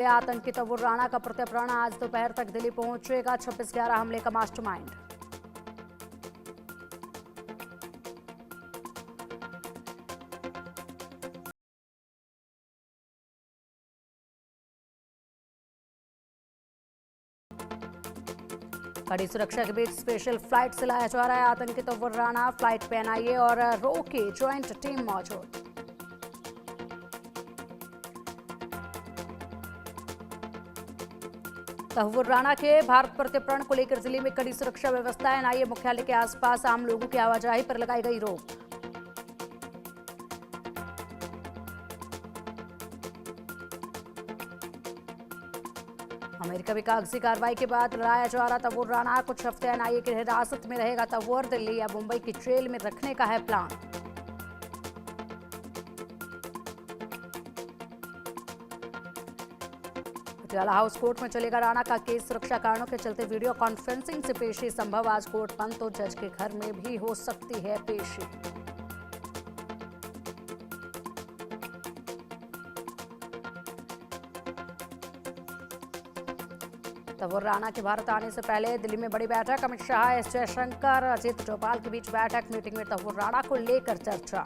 आतंकी तव्वुर राणा का प्रत्यर्पण आज दोपहर तक दिल्ली पहुंचेगा। 26/11 हमले का मास्टरमाइंड। कड़ी सुरक्षा के बीच स्पेशल फ्लाइट से लाया जा रहा है आतंकी तव्वुर राणा। फ्लाइट पे एनआईए और रो की ज्वाइंट टीम मौजूद। तव्वुर राणा के भारत प्रत्यर्पण को लेकर जिले में कड़ी सुरक्षा व्यवस्था है। एनआईए मुख्यालय के आसपास आम लोगों की आवाजाही पर लगाई गई रोक। अमेरिका में कागजी कार्रवाई के बाद लाया जा रहा तव्वुर राणा। कुछ हफ्ते एनआईए की हिरासत में रहेगा तव्वुर। दिल्ली या मुंबई की जेल में रखने का है प्लान। पटियाला हाउस कोर्ट में चलेगा राणा का केस। सुरक्षा कारणों के चलते वीडियो कॉन्फ्रेंसिंग से पेशी संभव। आज कोर्ट बंद तो जज के घर में भी हो सकती है पेशी। तव्वुर राणा के भारत आने से पहले दिल्ली में बड़ी बैठक। अमित शाह, एस जयशंकर, अजित डोभाल के बीच बैठक। मीटिंग में तव्वुर राणा को लेकर चर्चा।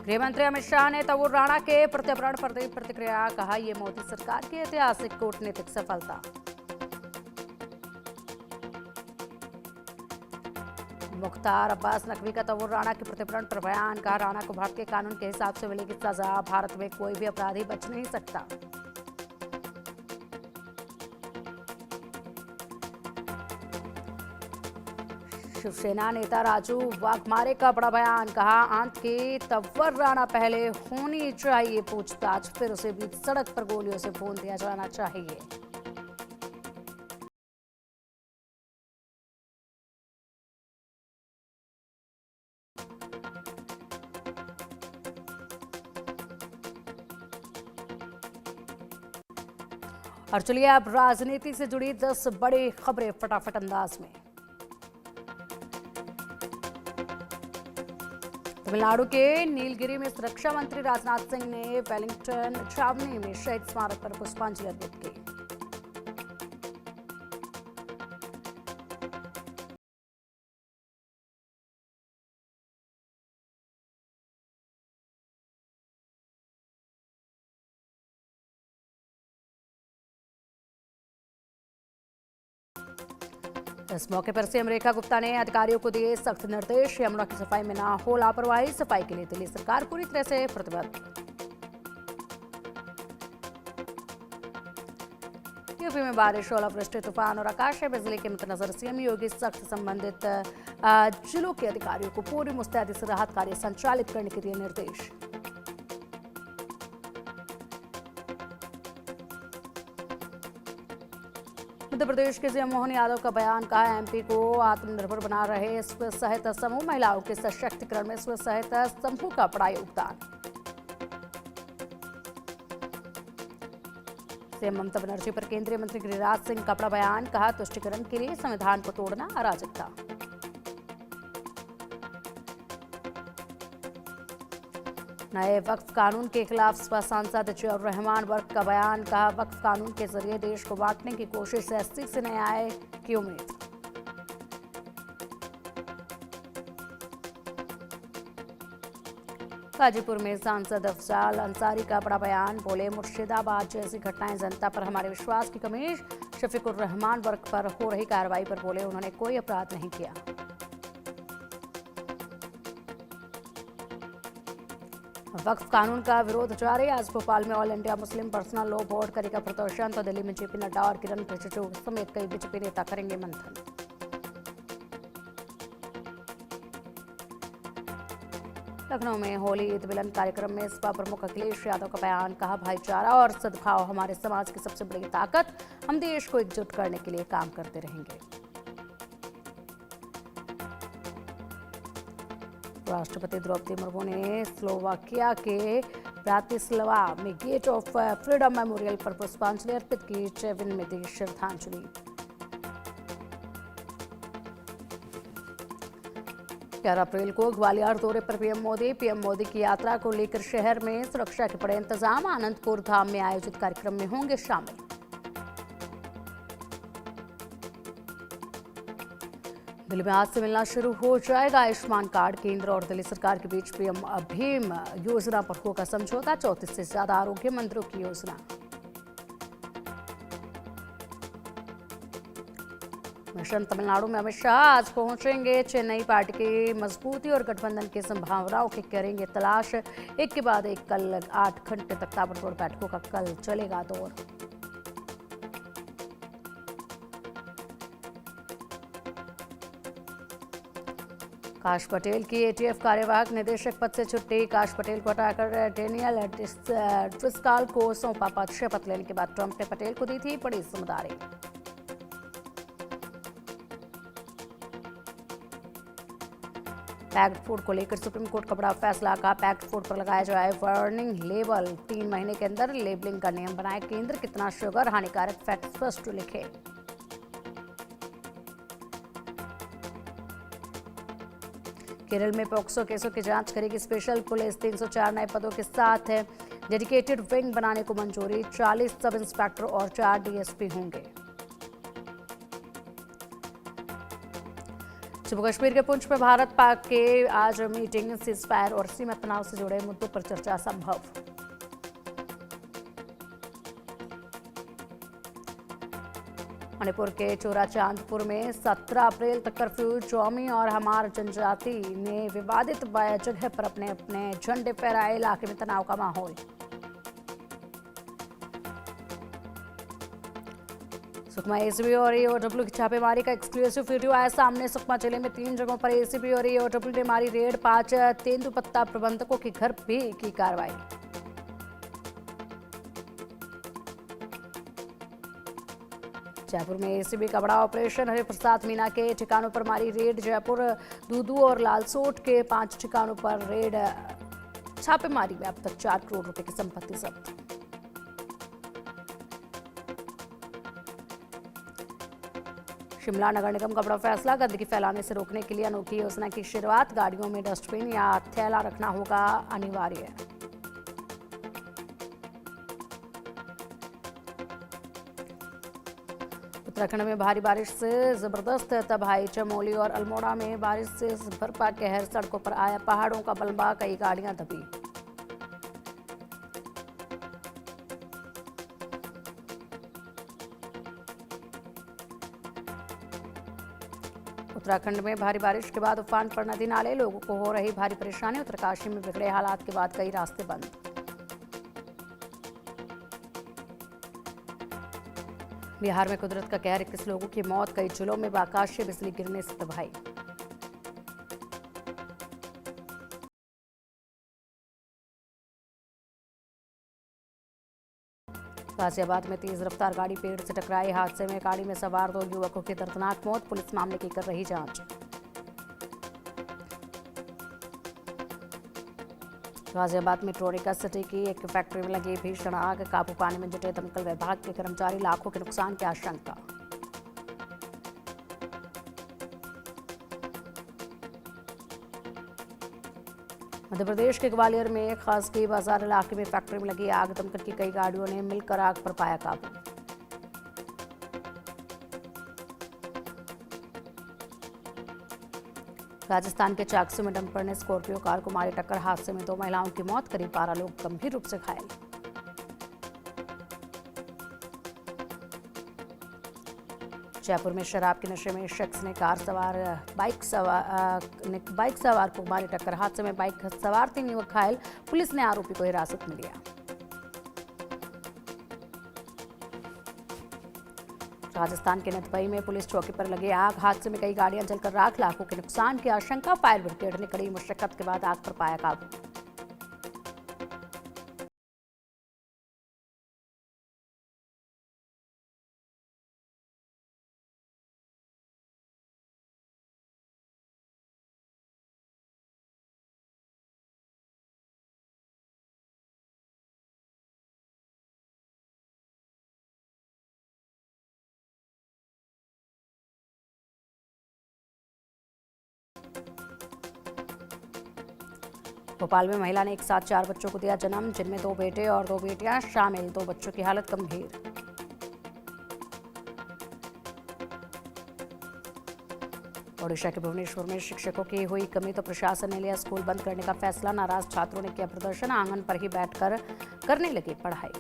गृहमंत्री अमित शाह ने तव्वुर राणा के प्रत्यर्पण पर दी प्रतिक्रिया। कहा, यह मोदी सरकार की ऐतिहासिक कूटनीतिक सफलता। मुख्तार अब्बास नकवी का तव्वुर राणा के प्रत्यर्पण पर बयान। कहा, राणा को भारतीय कानून के हिसाब से मिलेगी सजा। भारत में कोई भी अपराधी बच नहीं सकता। शिवसेना नेता राजू वाघमारे का बड़ा बयान। कहा, अंत की तव्वुर राणा पहले होनी चाहिए पूछताछ, फिर उसे बीच सड़क पर गोलियों से भून दिया जाना चाहिए। और चलिए अब राजनीति से जुड़ी 10 बड़ी खबरें फटाफट अंदाज में। तमिलनाडु के नीलगिरी में सुरक्षा मंत्री राजनाथ सिंह ने वेलिंगटन छावनी में शहीद स्मारक पर पुष्पांजलि अर्पित की। इस मौके पर सीएम रेखा गुप्ता ने अधिकारियों को दिए सख्त निर्देश। यमुना की सफाई में ना हो लापरवाही। सफाई के लिए दिल्ली सरकार पूरी तरह से प्रतिबद्ध। यूपी में बारिश, ओलावृष्टि, तूफान और आकाशीय बिजली के मद्देनजर सीएम योगी सख्त संबंधित जिलों के अधिकारियों को पूरी मुस्तैदी से राहत कार्य संचालित करने के दिए निर्देश। मध्य प्रदेश के सीएम मोहन यादव का बयान। कहा, एमपी को आत्मनिर्भर बना रहे स्व सहायता समूह। महिलाओं के सशक्तिकरण में स्व सहायता समूह का बड़ा योगदान। सीएम ममता बनर्जी पर केंद्रीय मंत्री गिरिराज सिंह का बड़ा बयान। कहा, तुष्टीकरण के लिए संविधान को तोड़ना अराजकता। नए वक्फ कानून के खिलाफ सपा सांसद जियाउर रहमान वर्क का बयान। कहा, वक्फ कानून के जरिए देश को बांटने की कोशिश है। 80 से न्याय की उम्मीद। गाजीपुर में सांसद अफजाल अंसारी का बड़ा बयान। बोले, मुर्शिदाबाद जैसी घटनाएं जनता पर हमारे विश्वास की कमी। शफीकुर रहमान वर्क पर हो रही कार्रवाई पर बोले, उन्होंने कोई अपराध नहीं किया। वक्फ कानून का विरोध जारी। आज भोपाल में all India Muslim personal law board करेगा प्रदर्शन। तो दिल्ली में जेपी नड्डा और किरण रिजिजू समेत कई बीजेपी नेता करेंगे मंथन। लखनऊ में होली ईद मिलन कार्यक्रम में सपा प्रमुख अखिलेश यादव का बयान। कहा, भाईचारा और सद्भाव हमारे समाज की सबसे बड़ी ताकत। हम देश को एकजुट करने के लिए काम करते रहेंगे। राष्ट्रपति द्रौपदी मुर्मू ने स्लोवाकिया के ब्रातिस्लावा में गेट ऑफ फ्रीडम मेमोरियल पर पुष्पांजलि अर्पित की। चेविन में दी श्रद्धांजलि। 11 अप्रैल को ग्वालियर दौरे पर पीएम मोदी की यात्रा को लेकर शहर में सुरक्षा के बड़े इंतजाम। आनंदपुर धाम में आयोजित कार्यक्रम में होंगे शामिल। दिल्ली में आज से मिलना शुरू हो जाएगा आयुष्मान कार्ड। केंद्र और दिल्ली सरकार के बीच पीएम भीम योजना पर होगा समझौता। 34 से ज्यादा आरोग्य मंत्रियों की योजना। मिशन तमिलनाडु में अमित शाह आज पहुंचेंगे चेन्नई। पार्टी की मजबूती और गठबंधन की संभावनाओं की करेंगे तलाश। एक के बाद एक कल 8 घंटे तक ताबड़तोड़ बैठकों का कल चलेगा दौर। काश पटेल की एटीएफ कार्यवाहक निदेशक पद से छुट्टी। काश पटेल को हटाकर डेनियल ड्रिस्काल को सौंपा पद। शपथ लेने के बाद ट्रंप ने पटेल को दी थी बड़ी जिम्मेदारी। पैक्ड फूड को लेकर सुप्रीम कोर्ट का बड़ा फैसला। का पैक्ड फूड पर लगाया जाए वार्निंग लेबल। 3 महीने के अंदर लेबलिंग का नियम बनाए केंद्र। कितना शुगर हानिकारक फैट स्पष्ट लिखे। केरल में पॉक्सो केसों की जांच करेगी स्पेशल पुलिस। 304 नए पदों के साथ डेडिकेटेड विंग बनाने को मंजूरी। 40 सब इंस्पेक्टर और 4 डीएसपी होंगे। जम्मू कश्मीर के पुंछ में भारत पाक के आज मीटिंग। सीजफायर और सीमा तनाव से जुड़े मुद्दों पर चर्चा संभव। मणिपुर के चोराचांदपुर में 17 अप्रैल तक कर्फ्यू। चौमी और हमार जनजाति ने विवादित जगह पर अपने अपने झंडे फहराए। इलाके में तनाव का माहौल। सुकमा एसीबी और एओडब्ल्यू की छापेमारी का एक्सक्लूसिव वीडियो आया सामने। सुकमा जिले में 3 जगहों पर एसीबी और एओडब्ल्यू ने मारी रेड। 5 तेंदुपत्ता प्रबंधकों के घर भी की कार्रवाई। जयपुर में एसीबी का बड़ा ऑपरेशन। हरिप्रसाद मीना के ठिकानों पर मारी रेड। जयपुर दूदू और लालसोट के 5 ठिकानों पर रेड। छापेमारी में अब तक 4 करोड़ रुपए की संपत्ति जब्त। शिमला नगर निगम का बड़ा फैसला। गंदगी फैलाने से रोकने के लिए अनोखी योजना की शुरुआत। गाड़ियों में डस्टबिन या थैला रखना होगा अनिवार्य। उत्तराखंड में भारी बारिश से जबरदस्त तबाही। चमोली और अल्मोड़ा में बारिश से बर्फा कहर। सड़कों पर आया पहाड़ों का मलबा। कई गाड़ियां दबी। उत्तराखंड में भारी बारिश के बाद उफान पर नदी नाले। लोगों को हो रही भारी परेशानी। उत्तरकाशी में बिगड़े हालात के बाद कई रास्ते बंद। बिहार में कुदरत का कहर। 21 लोगों की मौत। कई जिलों में आकाशीय बिजली गिरने से तबाही। गाजियाबाद में तेज रफ्तार गाड़ी पेड़ से टकराई। हादसे में गाड़ी में सवार 2 युवकों की दर्दनाक मौत। पुलिस मामले की कर रही जांच। गाजियाबाद में ट्रोरिका सिटी की एक फैक्ट्री में लगी भीषण आग। काबू पाने में जुटे दमकल विभाग के कर्मचारी। लाखों के नुकसान की आशंका। मध्य प्रदेश के ग्वालियर में खासगी बाजार इलाके में फैक्ट्री में लगी आग। दमकल की कई गाड़ियों ने मिलकर आग पर पाया काबू। राजस्थान के चाकसू में डंपर ने स्कॉर्पियो कार को मारी टक्कर। हादसे में 2 महिलाओं की मौत। करीब 12 लोग गंभीर रूप से घायल। जयपुर में शराब के नशे में शख्स ने बाइक सवार को मारी टक्कर। हादसे में बाइक सवार 3 युवक घायल। पुलिस ने आरोपी को हिरासत में लिया। राजस्थान के नदबई में पुलिस चौकी पर लगे आग। हादसे में कई गाड़ियां जलकर राख। लाखों के नुकसान की आशंका। फायर ब्रिगेड ने कड़ी मशक्कत के बाद आग पर पाया काबू। भोपाल में महिला ने एक साथ 4 बच्चों को दिया जन्म, जिनमें 2 बेटे और 2 बेटियां शामिल। 2 बच्चों की हालत गंभीर। ओडिशा के भुवनेश्वर में शिक्षकों की हुई कमी तो प्रशासन ने लिया स्कूल बंद करने का फैसला। नाराज छात्रों ने किया प्रदर्शन, आंगन पर ही बैठकर करने लगे पढ़ाई।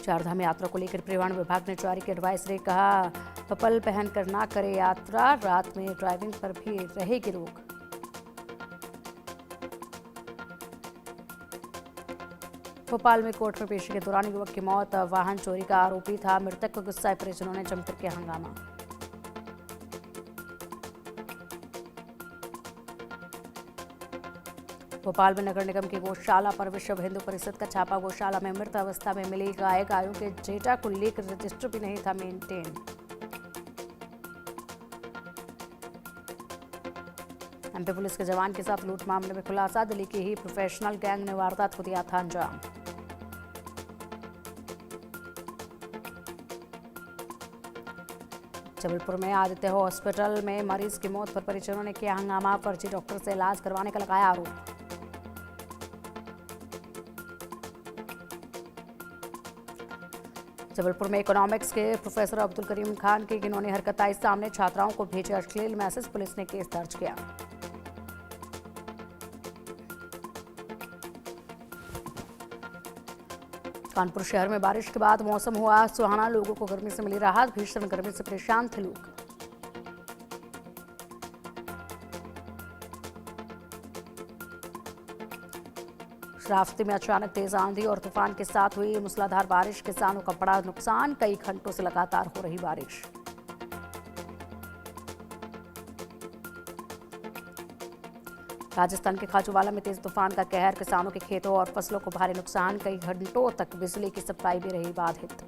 चारधाम यात्रा को लेकर परिवहन विभाग ने जारी की एडवाइजरी। कहा चप्पल पहनकर ना करे यात्रा, रात में ड्राइविंग पर भी रहेगी रोक। भोपाल में कोर्ट में पेशी के दौरान युवक की मौत, वाहन चोरी का आरोपी था। मृतक को गुस्साए परिजनों ने जमकर किया हंगामा। भोपाल में नगर निगम की गौशाला पर विश्व हिंदू परिषद का छापा। गौशाला में मृत अवस्था में मिली गाय, गायों के डेटा को लेकर रजिस्टर भी नहीं था मेंटेन। एमपी पुलिस के जवान के साथ लूट मामले में खुलासा। दिल्ली की ही प्रोफेशनल गैंग ने वारदात को दिया था अंजाम। जबलपुर में आदित्य हॉस्पिटल में मरीज की मौत पर परिजनों ने किया हंगामा। फर्जी डॉक्टर से इलाज करवाने का लगाया आरोप। जबलपुर में इकोनॉमिक्स के प्रोफेसर अब्दुल करीम खान की घिनौनी हरकत आई सामने। छात्राओं को भेजे अश्लील मैसेज, पुलिस ने केस दर्ज किया। कानपुर शहर में बारिश के बाद मौसम हुआ सुहाना। लोगों को गर्मी से मिली राहत, भीषण गर्मी से परेशान थे लोग। श्रावस्ती में अचानक तेज आंधी और तूफान के साथ हुई मूसलाधार बारिश, किसानों का बड़ा नुकसान। कई घंटों से लगातार हो रही बारिश। राजस्थान के खाजूवाला में तेज तूफान का कहर, किसानों के खेतों और फसलों को भारी नुकसान। कई घंटों तक बिजली की सप्लाई भी रही बाधित।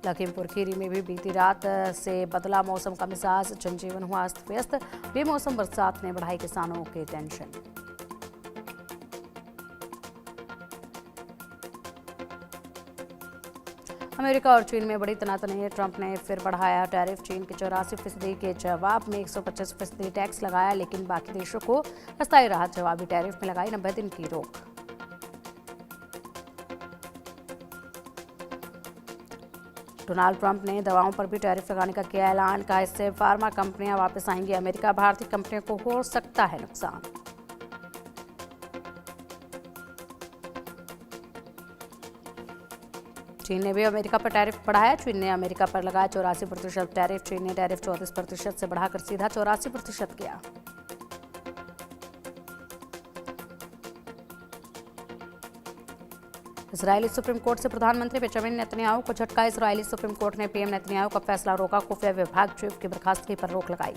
लखीमपुर खीरी में भी बीती रात से बदला मौसम का मिजाज, जनजीवन हुआ अस्त व्यस्त। बेमौसम बरसात ने बढ़ाई किसानों के टेंशन। अमेरिका और चीन में बड़ी तनातनी। ट्रंप ने फिर बढ़ाया टैरिफ। चीन के 84% के जवाब में 125% टैक्स लगाया, लेकिन बाकी देशों को अस्थायी राहत। जवाबी टैरिफ में लगाई 90 दिन की रोक। डोनाल्ड ट्रंप ने दवाओं पर भी टैरिफ लगाने का किया ऐलान। कहा इससे फार्मा कंपनियां वापस आएंगी अमेरिका। भारतीय कंपनियों को हो सकता है नुकसान। चीन ने भी अमेरिका पर टैरिफ बढ़ाया। चीन ने अमेरिका पर लगाया 84% टैरिफ। चीन ने टैरिफ 34% से बढ़ाकर सीधा 84% किया। इजरायली सुप्रीम कोर्ट से प्रधानमंत्री बेंजामिन नेतन्याहू को झटका। इजरायली सुप्रीम कोर्ट ने पीएम नेतन्याहू का फैसला रोका। खुफिया विभाग चीफ की बर्खास्तगी पर रोक लगाई।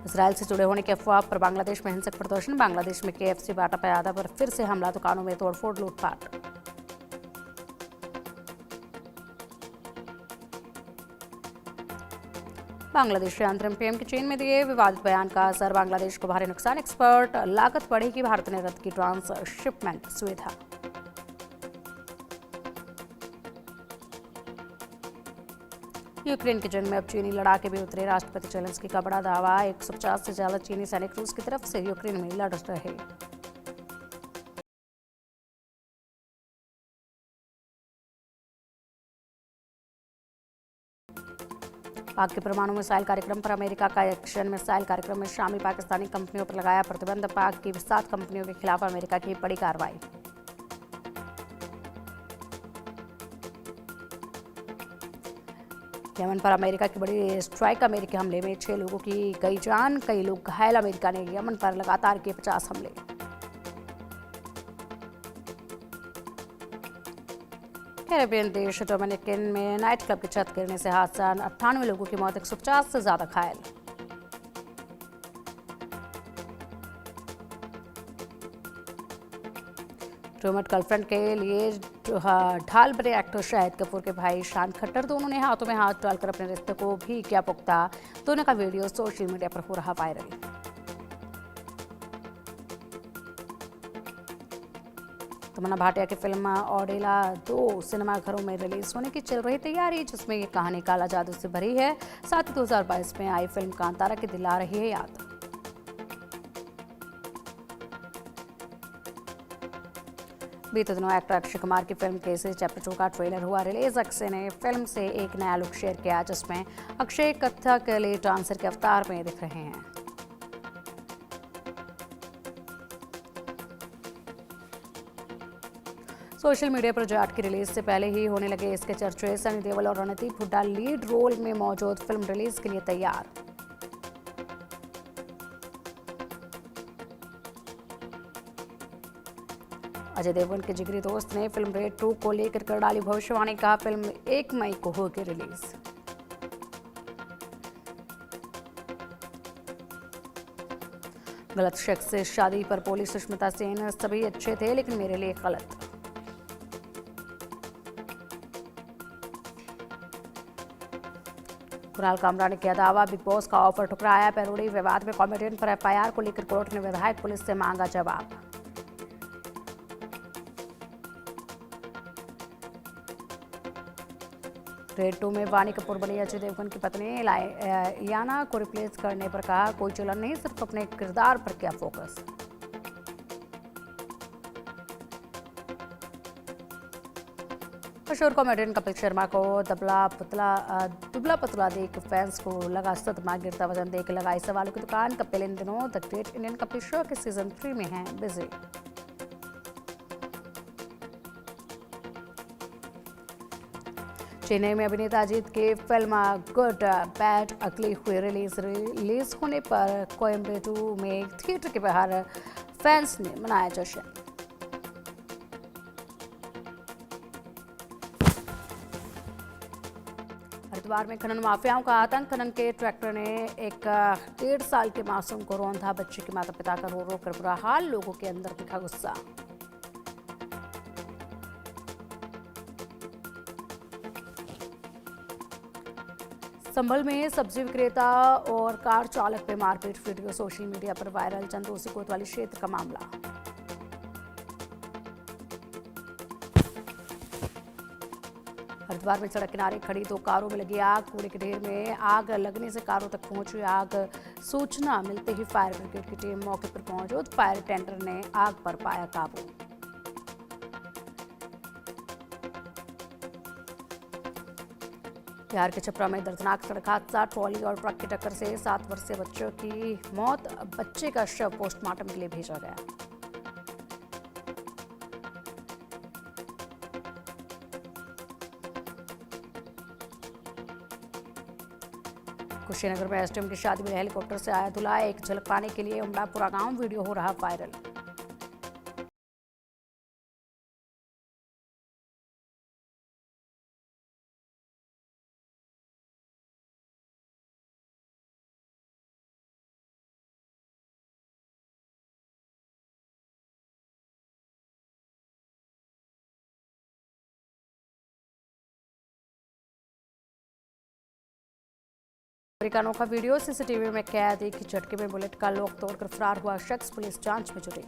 इजरायल से जुड़े होने की अफवाह पर बांग्लादेश में हिंसक प्रदर्शन। बांग्लादेश में केएफसी बाटा प्यादा पर फिर से हमला, दुकानों में तोड़फोड़, लूटपाट। बांग्लादेश अंतरिम पीएम के चीन में दिए विवादित बयान का असर। बांग्लादेश को भारी नुकसान। एक्सपर्ट लागत बढ़ेगी। भारत ने रद्द की ट्रांसशिपमेंट सुविधा। यूक्रेन की जंग में अब चीनी लड़ाके भी उतरे। राष्ट्रपति जेलेंस्की का बड़ा दावा। 150 से ज्यादा चीनी सैनिक रूस की तरफ से यूक्रेन में लड़ रहे। पाक के परमाणु मिसाइल कार्यक्रम पर अमेरिका का एक्शन। मिसाइल कार्यक्रम में शामिल पाकिस्तानी कंपनियों पर लगाया प्रतिबंध। पाक की 7 कंपनियों के खिलाफ अमेरिका की बड़ी कार्रवाई। यमन पर अमेरिका की बड़ी स्ट्राइक। अमेरिकी हमले में 6 लोगों की गई जान, कई लोग घायल। अमेरिका ने यमन पर लगातार किए 50 हमले। कैरेबियन देश डोमिनिकन में नाइट क्लब की छत गिरने से हादसा। 98 लोगों की मौत, 150 से ज्यादा घायल। रूमर्ड गर्लफ्रेंड के लिए ढाल बने एक्टर शाहिद कपूर के भाई ईशान खट्टर। दोनों ने हाथों में हाथ डालकर अपने रिश्ते को भी किया पुख्ता। दोनों का वीडियो सोशल मीडिया पर हो रहा वायरल। तमन्ना भाटिया की फिल्म ओडेला 2 सिनेमाघरों में रिलीज होने की चल रही तैयारी, जिसमें ये कहानी काला जादू से भरी है। साथ ही 2022 में आई फिल्म कांतारा की दिला रही है याद। बीते दिनों एक्टर अक्षय कुमार की फिल्म केसरी चैप्टर 2 का ट्रेलर हुआ रिलीज। अक्षय ने फिल्म से एक नया लुक शेयर किया, जिसमें अक्षय कथकली डांसर के अवतार में दिख रहे हैं। सोशल मीडिया पर जाट की रिलीज से पहले ही होने लगे इसके चर्चे। सनी देओल और रणदीप हुड्डा लीड रोल में मौजूद फिल्म रिलीज के लिए तैयार। अजय देवगन के जिगरी दोस्त ने फिल्म रेड 2 को लेकर कर डाली भविष्यवाणी, कहा फिल्म 1 मई को होगी रिलीज। गलत शख्स से शादी पर बोली सुष्मिता सेन, सभी अच्छे थे लेकिन मेरे लिए गलत। कुणाल कामरा ने किया दावा, बिग बॉस का ऑफर ठुकराया। पैरोडी विवाद में कॉमेडियन पर एफआईआर को लेकर कोर्ट ने विधायक पुलिस से मांगा जवाब। रेड 2 में वानी कपूर बनी अजय देवगन की पत्नी इलियाना को रिप्लेस करने पर कहा, कोई चलन नहीं, सिर्फ अपने किरदार पर किया फोकस। मशहूर कॉमेडियन कपिल शर्मा को दुबला पतला देख फैंस को लगा सदमा, गिरता वजन देख लगाई सवालों की दुकान। कपिल इन दिनों the great Indian Kapil show के सीजन 3 में हैं बिजी। चेन्नई में अभिनेता अजीत की फिल्म गुड बैड अगली हुई रिलीज होने पर कोयम्बटूर में थिएटर के बाहर फैंस ने मनाया जश्न। हरिद्वार में खनन माफियाओं का आतंक। खनन के ट्रैक्टर ने एक 1.5 साल के मासूम को रौंदा। बच्चे के माता पिता का रो रो कर बुरा हाल, लोगों के अंदर दिखा गुस्सा। संभल में सब्जी विक्रेता और कार चालक पे मारपीट, वीडियो सोशल मीडिया पर वायरल। चंदोसी कोतवाली क्षेत्र का मामला। हरिद्वार में सड़क किनारे खड़ी 2 कारों में लगी आग। कूड़े के ढेर में आग लगने से कारों तक पहुंची आग। सूचना मिलते ही फायर ब्रिगेड की टीम मौके पर मौजूद। फायर टेंडर ने आग पर पाया काबू। बिहार के छपरा में दर्दनाक सड़क हादसा। ट्रॉली और ट्रक की टक्कर से 7 वर्षीय बच्चों की मौत। बच्चे का शव पोस्टमार्टम के लिए भेजा गया। कुशीनगर में एसडीएम की शादी में हेलीकॉप्टर से आया दूल्हा। एक झलक पाने के लिए उमड़ापुरा गांव, वीडियो हो रहा वायरल। अमेरिका का वीडियो सीसीटीवी में कैद। एक ही झटके में बुलेट का लॉक तोड़कर फरार हुआ शख्स, पुलिस जांच में जुटी।